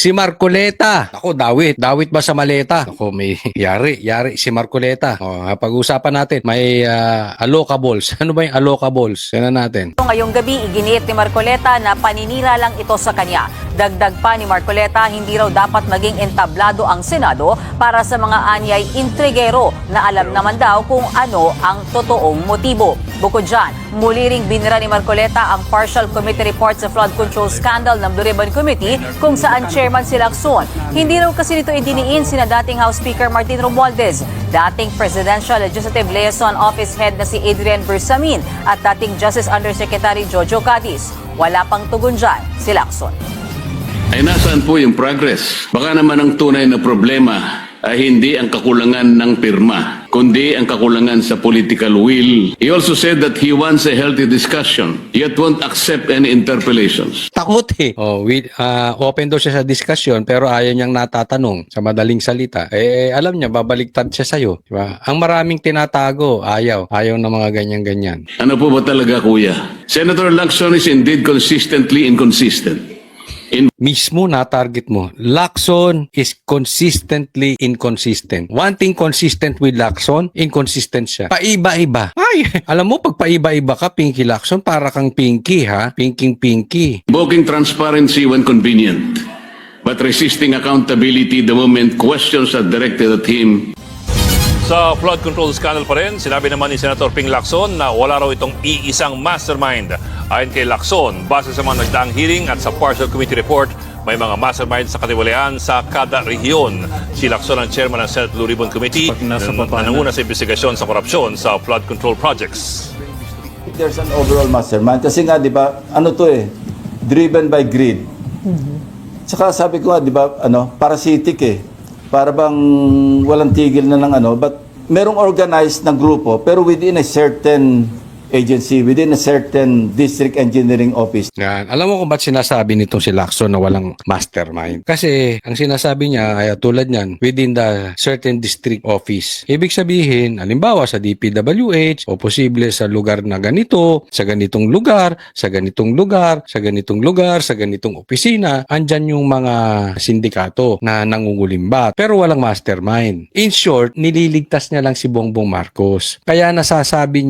Si Marcoleta. Ako, dawit. Dawit ba sa maleta? Ako, may yari si Marcoleta. O, pag-usapan natin, may allocables. Ano ba yung allocables? Yan na natin. Ngayong gabi, iginiit ni Marcoleta na paninira lang ito sa kanya. Dagdag pa ni Marcoleta, hindi raw dapat maging entablado ang Senado para sa mga anyay intrigero na alam naman daw kung ano ang totoong motibo. Bukod dyan, muli ring binira ni Marcoleta ang partial committee report sa flood control scandal ng Blue Ribbon Committee kung saan chairman si Lacson. Hindi raw kasi nito idiniin sina dating House Speaker Martin Romualdez, dating Presidential Legislative Liaison Office Head na si Adrian Bersamin at dating Justice Undersecretary Jojo Cadiz. Wala pang tugon dyan si Lacson. Ay nasaan po yung progress? Baka naman ang tunay na problema ay hindi ang kakulangan ng pirma, kundi ang kakulangan sa political will. He also said that he wants a healthy discussion, yet won't accept any interpellations. Takot eh. Open daw siya sa discussion pero ayaw niyang natatanong sa madaling salita. Alam niya, babaliktad siya sa'yo. Diba? Ang maraming tinatago, ayaw ng mga ganyan-ganyan. Ano po ba talaga, kuya? Senator Lacson is indeed consistently inconsistent. Mismo na target mo. Lacson is consistently inconsistent. One thing consistent with Lacson, inconsistent siya. Paiba-iba. Ay, alam mo, pag paiba-iba ka, Pinky Lacson, para kang Pinky, ha? Pinky. Invoking transparency when convenient, but resisting accountability the moment questions are directed at him. Sa flood control scandal pa rin, sinabi naman ni Senator Ping Lacson na wala raw itong iisang mastermind. Ayon kay Lacson, base sa mga nagdaang hearing at sa partial committee report, may mga mastermind sa katiwalian sa kada rehiyon. Si Lacson ang chairman ng Senate Blue Ribbon Committee na nanguna sa investigasyon sa korupsyon sa flood control projects. There's an overall mastermind. Kasi nga, di ba, driven by greed. Saka sabi ko nga, di ba, parasitic eh. Para bang walang tigil na ng but merong organized na grupo pero within a certain agency, within a certain district engineering office. Yan. Alam mo kung ba't sinasabi nitong si Lacson na walang mastermind? Kasi ang sinasabi niya ay tulad niyan, within the certain district office. Ibig sabihin, halimbawa sa DPWH o posible sa lugar na ganito, sa ganitong lugar, sa ganitong lugar, sa ganitong lugar, sa ganitong opisina, andyan yung mga sindikato na nangungulimbat. Pero walang mastermind. In short, nililigtas niya lang si Bongbong Marcos. Kaya sinasabi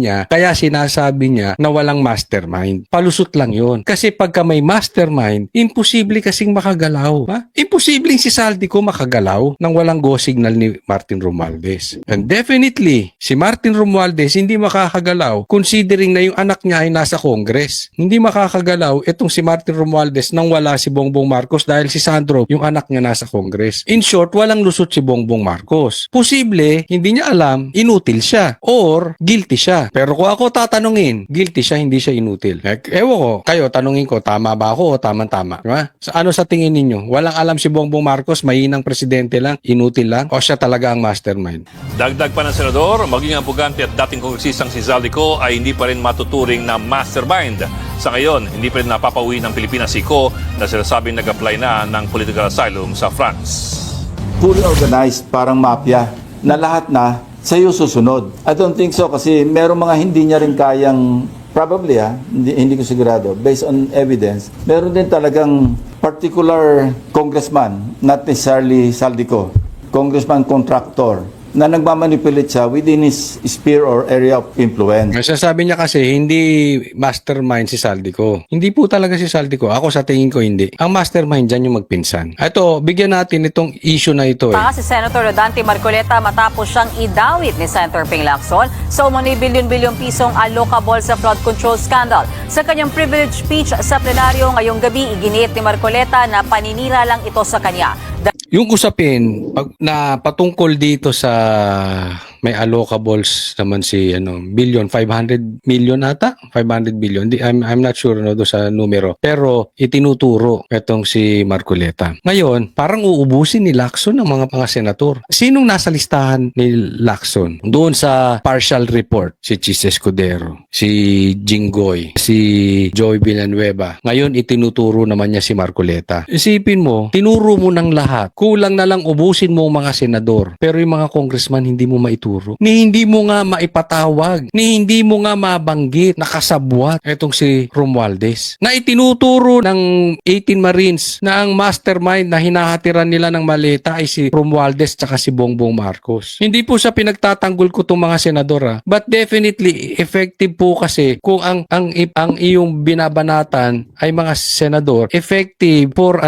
niya na walang mastermind. Palusot lang yun. Kasi pagka may mastermind, imposible kasing makagalaw. Ha? Imposibleng si Saldico makagalaw nang walang go signal ni Martin Romualdez. And definitely, si Martin Romualdez hindi makakagalaw considering na yung anak niya ay nasa Congress. Hindi makakagalaw itong si Martin Romualdez nang wala si Bongbong Marcos dahil si Sandro, yung anak niya nasa Congress. In short, walang lusot si Bongbong Marcos. Posible, hindi niya alam, inutil siya or guilty siya. Pero kung ako tatanungin, guilty siya, hindi siya inutil. Ewan ko, kayo, tanungin ko, tama ba ako o tama-tama? Diba? Ano sa tingin ninyo? Walang alam si Bongbong Marcos, mahinang presidente lang, inutil lang, o siya talaga ang mastermind? Dagdag pa ng senador, maging ang pugante at dating kongresistang si Zaldico ay hindi pa rin matuturing na mastermind. Sa ngayon, hindi pa rin napapauwi ng Pilipinas si Ko na sinasabing nag-apply na ng political asylum sa France. Fully organized, parang mafia, na lahat na sa'yo susunod. I don't think so kasi merong mga hindi niya rin kayang, probably hindi ko sigurado, based on evidence, meron din talagang particular congressman, not necessarily Saldico, congressman contractor, na nagmamanipulate siya within his sphere or area of influence. Sasabi niya kasi, hindi mastermind si Saldico. Hindi po talaga si Saldico. Ako sa tingin ko hindi. Ang mastermind dyan yung magpinsan. Ito, bigyan natin itong issue na ito. Si Senator Rodante Marcoleta matapos siyang idawit ni Senator Ping Lacson sa umano'y bilyon-bilyong pisong allocable sa flood control scandal. Sa kanyang privilege speech sa plenaryo ngayong gabi, iginiit ni Marcoleta na paninira lang ito sa kanya. Yung usapin na patungkol dito sa may allocables naman si billion, 500 million ata? 500 billion. I'm not sure do sa numero. Pero itinuturo itong si Marcoleta. Ngayon, parang uubusin ni Lacson ng mga senator. Sinong nasa listahan ni Lacson? Doon sa partial report, si Chis Escudero, si Jinggoy, si Joey Villanueva. Ngayon, itinuturo naman niya si Marcoleta. Isipin mo, tinuro mo ng lahat. Kulang na lang ubusin mo ang mga senador. Pero yung mga congressman, hindi mo maituro. itinuturo, ni hindi mo nga maipatawag, ni hindi mo nga mabanggit, nakasabwat etong si Romualdez. Na itinuturo ng 18 Marines na ang mastermind na hinahatiran nila ng maleta ay si Romualdez tsaka si Bongbong Marcos. Hindi po sa pinagtatanggol ko itong mga senador, but definitely effective po kasi kung ang iyong binabanatan ay mga senador, effective for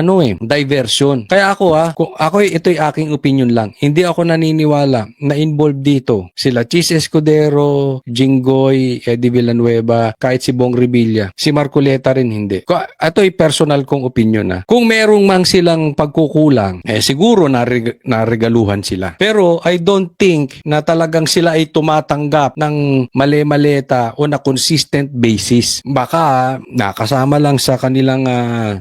diversion. Kaya kung ito'y aking opinion lang. Hindi ako naniniwala na involved dito sila Chis Escudero, Jinggoy, Eddie Villanueva, kahit si Bong Revilla, si Marcoleta rin hindi. Ito'y personal kong opinion. Kung merong mang silang pagkukulang, siguro naregaluhan sila. Pero I don't think na talagang sila ay tumatanggap ng mali-maleta o na consistent basis. Baka nakasama lang sa kanilang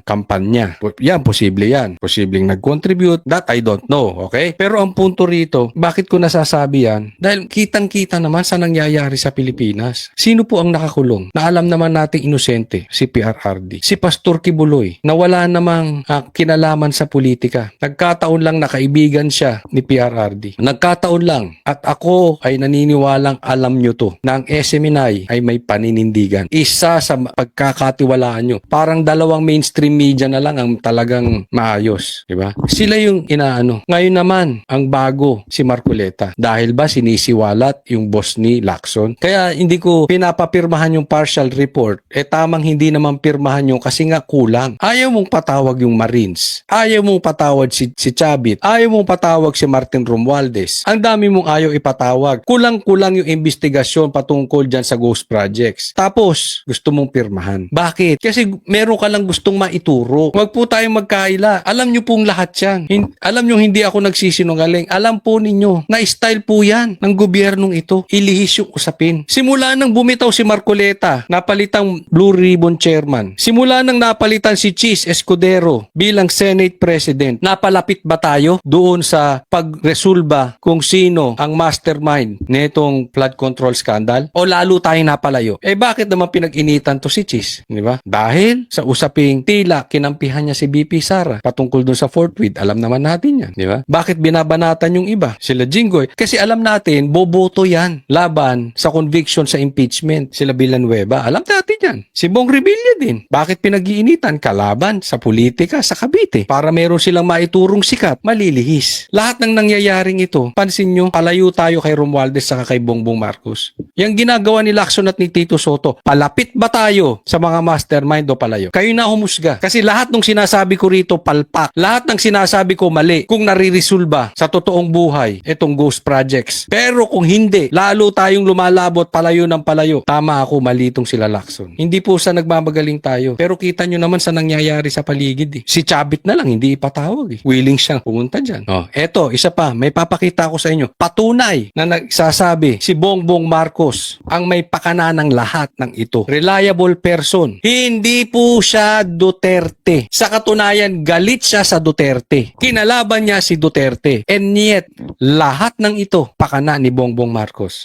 kampanya. Yan, posible yan. Posibleng nag-contribute. That I don't know. Okay? Pero ang punto rito, bakit ko nasasabi yan? Dahil kitang-kita naman sa nangyayari sa Pilipinas. Sino po ang nakakulong? Na alam naman nating inosente, si PRRD. Si Pastor Kibuloy, na wala namang kinalaman sa politika. Nagkataon lang na kaibigan siya ni PRRD. Nagkataon lang. At ako ay naniniwalang alam nyo to, na ang SMNI ay may paninindigan. Isa sa pagkakatiwalaan nyo. Parang dalawang mainstream media na lang ang talagang maayos. Diba? Sila yung inaano. Ngayon naman, ang bago, si Marcoleta. Dahil ba sinisiwalat yung boss ni Lacson? Kaya hindi ko pinapapirmahan yung partial report. Tamang hindi naman pirmahan yung kasi nga kulang. Ayaw mong patawag yung Marines. Ayaw mong patawag si Chavit. Ayaw mong patawag si Martin Romualdez. Ang dami mong ayaw ipatawag. Kulang-kulang yung investigasyon patungkol dyan sa ghost projects. Tapos, gusto mong pirmahan. Bakit? Kasi meron ka lang gustong maituro. Huwag po tayong magkaila. Alam nyo pong lahat yan. Alam nyo hindi ako nagsisinungaling. Alam po ninyo na style po yan ng gobyernong ito. Ilihis yung usapin. Simula nang bumitaw si Marcoleta, napalitang Blue Ribbon Chairman. Simula nang napalitan si Chis Escudero bilang Senate President, napalapit ba tayo doon sa pagresolba kung sino ang mastermind netong flood control scandal? O lalo tayong napalayo? Bakit naman pinag-initan to si Chis? Di ba? Dahil sa usaping tila kinampihan niya si BP Sara patungkol doon sa Fort Worth. Alam naman natin yan. Di ba? Bakit binabanatan yung iba? Sila Jinggoy. Kasi alam natin, boboto yan laban sa conviction sa impeachment. Sila Villanueva. Alam natin yan. Si Bong Revilla din. Bakit pinag-iinitan? Kalaban sa politika sa Cavite. Para meron silang maiturong sikat, malilihis. Lahat ng nangyayaring ito, pansin nyo, palayo tayo kay Romualdez sa kay Bongbong Marcos. Yang ginagawa ni Lacson at ni Tito Soto, palapit ba tayo sa mga mastermind o palayo? Kayo na humusga. Kasi lahat ng sinasabi ko rito, palpak. Lahat ng sinasabi ko, mali. Kung naririsolba sa totoong buhay, itong ghost projects. Pero kung hindi, lalo tayong lumalabot palayo ng palayo. Tama ako, mali itong sila Lacson. Hindi po sa nagmamagaling tayo. Pero kita nyo naman sa nangyayari sa paligid. Si Chavit na lang, hindi ipatawag. Willing siyang pumunta dyan. Eto, isa pa, may papakita ko sa inyo. Patunay na nagsasabi si Bongbong Marcos ang may pakana ng lahat ng ito. Reliable person. Hindi po siya Duterte. Sa katunayan, galit siya sa Duterte. Kinalaban niya si Duterte. And yet, lahat ng ito, pakana ni Bongbong Marcos.